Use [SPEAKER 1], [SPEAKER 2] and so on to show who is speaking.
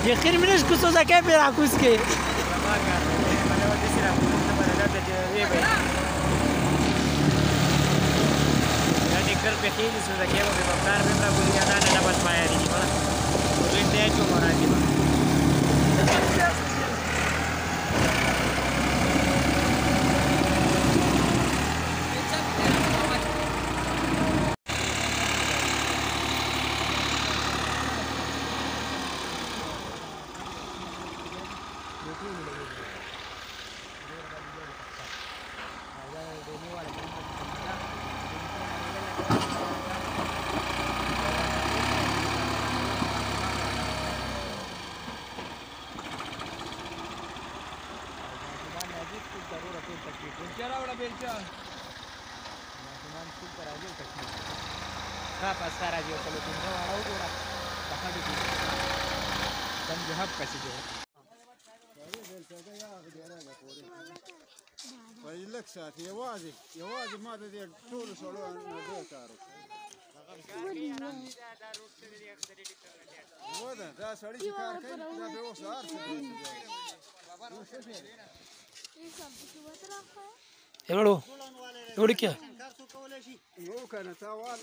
[SPEAKER 1] یقین منش کسو زکه پیرا کوس کے
[SPEAKER 2] ټیکر په خېلی سو زکه په بکار به را ګولیا دا نه بس پایا دي مړه دوی ته چو مرادي
[SPEAKER 3] یوازې ما د دې ټولو سړو نه دې کار وکړ دا سړی چې کار کوي دا به اوس هر څه
[SPEAKER 1] یوړو یوړ کیا
[SPEAKER 3] یو کنه تا وال